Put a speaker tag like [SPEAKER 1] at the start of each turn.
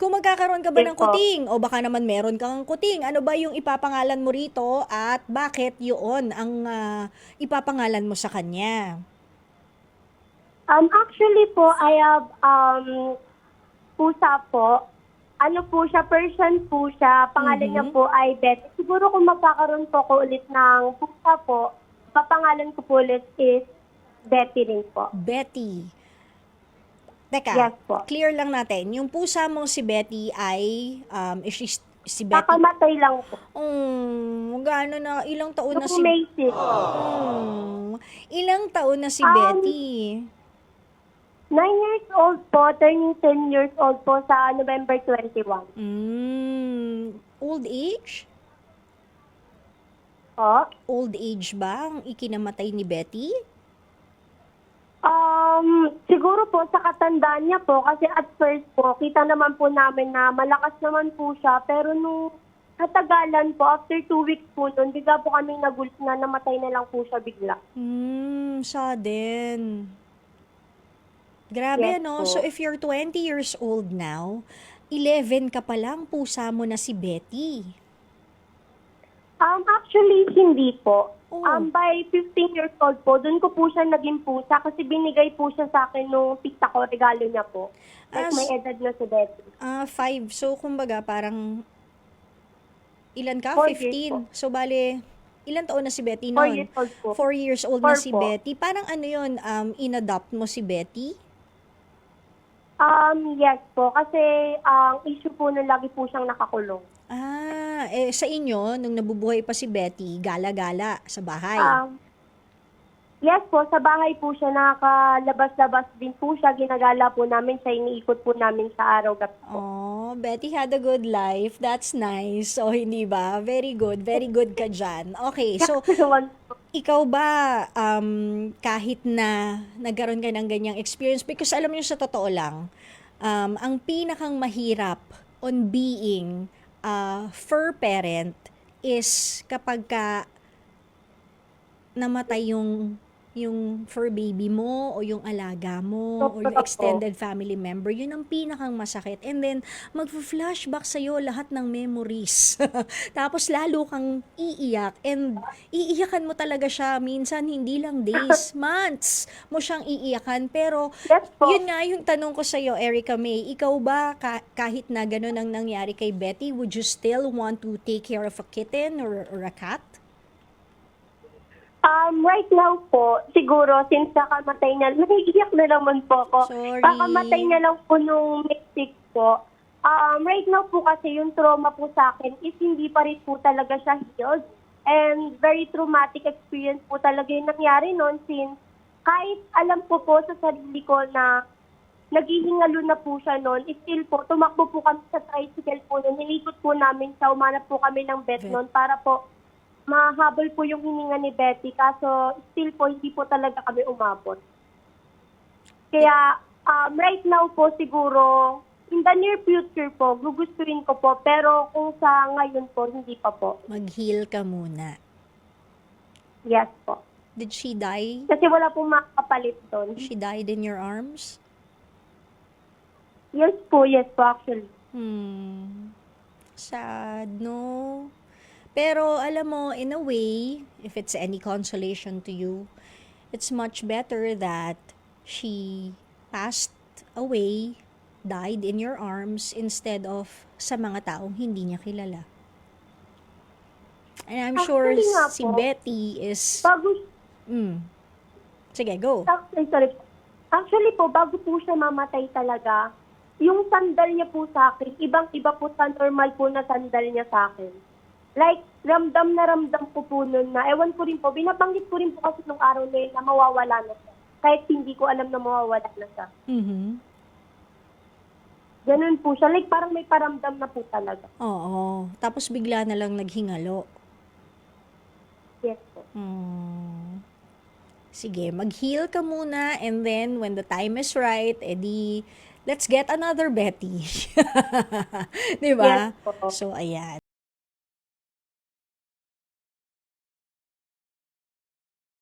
[SPEAKER 1] Kung magkakaroon ka ba
[SPEAKER 2] Yes
[SPEAKER 1] ng
[SPEAKER 2] po.
[SPEAKER 1] kuting o baka naman meron kang kuting, ano ba yung ipapangalan mo rito at bakit yun ang ipapangalan mo sa kanya?
[SPEAKER 2] Actually po, I have pusa po. Ano po siya, Persian po siya. Pangalan niya
[SPEAKER 1] Mhm.
[SPEAKER 2] po ay Beth. Siguro kung magkakaroon po ko ulit ng pusa po, papangalan ko po ulit is Betty rin po.
[SPEAKER 1] Betty. Teka,
[SPEAKER 2] Yes po.
[SPEAKER 1] clear lang natin. Yung pusa mong si Betty ay, si Betty,
[SPEAKER 2] Kakamatay lang po.
[SPEAKER 1] gaano na, ilang taon na
[SPEAKER 2] Noong
[SPEAKER 1] si,
[SPEAKER 2] May 6.
[SPEAKER 1] ilang taon na si
[SPEAKER 2] Um,
[SPEAKER 1] Betty?
[SPEAKER 2] 9 years old po, turning 10 years old po sa November 21.
[SPEAKER 1] Old age?
[SPEAKER 2] Po.
[SPEAKER 1] Old age ba ang ikinamatay ni Betty?
[SPEAKER 2] Siguro po sa katandaan niya po kasi at first po, kita naman po namin na malakas naman po siya pero nung katagalan po, after 2 weeks po nun, bigla po kaming nagulat na namatay na lang po siya bigla.
[SPEAKER 1] Sudden. Grabe
[SPEAKER 2] Yes
[SPEAKER 1] ano? So
[SPEAKER 2] po.
[SPEAKER 1] if you're 20 years old now, 11 ka pa lang, pusa mo na si Betty.
[SPEAKER 2] Actually, hindi po.
[SPEAKER 1] Oh.
[SPEAKER 2] By 15 years old po, doon ko po siya naging pusa kasi binigay po siya sa akin nung tita ko, regalo niya po. Like may
[SPEAKER 1] As
[SPEAKER 2] edad na si Betty.
[SPEAKER 1] 5. So kumbaga parang ilan ka?
[SPEAKER 2] 4 years po.
[SPEAKER 1] 15. So bale, ilan taon na si Betty
[SPEAKER 2] 4
[SPEAKER 1] noon?
[SPEAKER 2] years old po.
[SPEAKER 1] 4 years old na
[SPEAKER 2] 4
[SPEAKER 1] si
[SPEAKER 2] po.
[SPEAKER 1] Betty. Parang ano yun, in-adopt mo si Betty?
[SPEAKER 2] Yes po. Kasi ang issue po na lagi po siyang nakakulong.
[SPEAKER 1] Sa inyo, nung nabubuhay pa si Betty, gala-gala sa bahay.
[SPEAKER 2] Yes po, sa bahay po siya, nakakalabas-labas din po siya. Ginagala po namin siya, iniikot po namin sa araw-gabi po.
[SPEAKER 1] Oh, Betty had a good life. That's nice. So, hindi ba? Very good. Very good ka dyan. Okay, so,
[SPEAKER 2] Naman po.
[SPEAKER 1] ikaw ba, kahit na nagkaroon ka ng ganyang experience, because alam niyo sa totoo lang, ang pinakang mahirap on being a fur parent is kapag ka namatay yung fur baby mo o yung alaga mo o yung
[SPEAKER 2] Totoo po.
[SPEAKER 1] extended family member, yun ang pinakang masakit. And then, mag-flashback sa'yo lahat ng memories. Tapos lalo kang iiyak and iiyakan mo talaga siya. Minsan, hindi lang days, months mo siyang iiyakan. Pero,
[SPEAKER 2] Yes po.
[SPEAKER 1] yun nga yung tanong ko sa'yo, Erica May, ikaw ba, kahit na ganun ang nangyari kay Betty, would you still want to take care of a kitten or a cat?
[SPEAKER 2] Right now po, siguro, since kakamatay niya, naiiyak na naman po ako.
[SPEAKER 1] Sorry.
[SPEAKER 2] Kakamatay niya lang po nung May 6 po. Right now po kasi yung trauma po sa akin is hindi pa rin po talaga siya healed. And very traumatic experience po talaga yung nangyari noon since kahit alam ko po sa sarili ko na naghihingalo na po siya noon, still po, tumakbo po kami sa tricycle po noon. Nilikot po namin siya, umanap po kami ng vet
[SPEAKER 1] Vet.
[SPEAKER 2] noon para po mahabol po yung hininga ni Betty. Kaso still po, hindi po talaga kami umabot. Kaya right now po siguro, in the near future po, gugustuhin ko po. Pero kung sa ngayon po, hindi pa po.
[SPEAKER 1] Mag-heal ka muna.
[SPEAKER 2] Yes po.
[SPEAKER 1] Did she die?
[SPEAKER 2] Kasi wala pong makapalit doon.
[SPEAKER 1] She died in your arms?
[SPEAKER 2] Yes po actually.
[SPEAKER 1] Sad, no? Pero alam mo, in a way, if it's any consolation to you, it's much better that she passed away, died in your arms, instead of sa mga taong hindi niya kilala. And I'm sure
[SPEAKER 2] Actually nga
[SPEAKER 1] si
[SPEAKER 2] po,
[SPEAKER 1] Betty is...
[SPEAKER 2] Bago,
[SPEAKER 1] Sige, go.
[SPEAKER 2] sorry. Actually po, bago po siya mamatay talaga, yung sandal niya po sa akin, ibang-iba po sa normal po na sandal niya sa akin. Like, ramdam na ramdam ko po nun na, ewan ko rin po, binabanggit ko rin po kasi nung araw na yun na mawawala na siya. Kahit hindi ko alam na mawawala na siya. Ganun po siya. Like, parang may paramdam na po talaga.
[SPEAKER 1] Oo. Tapos bigla na lang naghingalo.
[SPEAKER 2] Yes po.
[SPEAKER 1] Sige, mag-heal ka muna and then when the time is right, edi let's get another Betty. 'Di ba?
[SPEAKER 2] Yes po.
[SPEAKER 1] So ayan.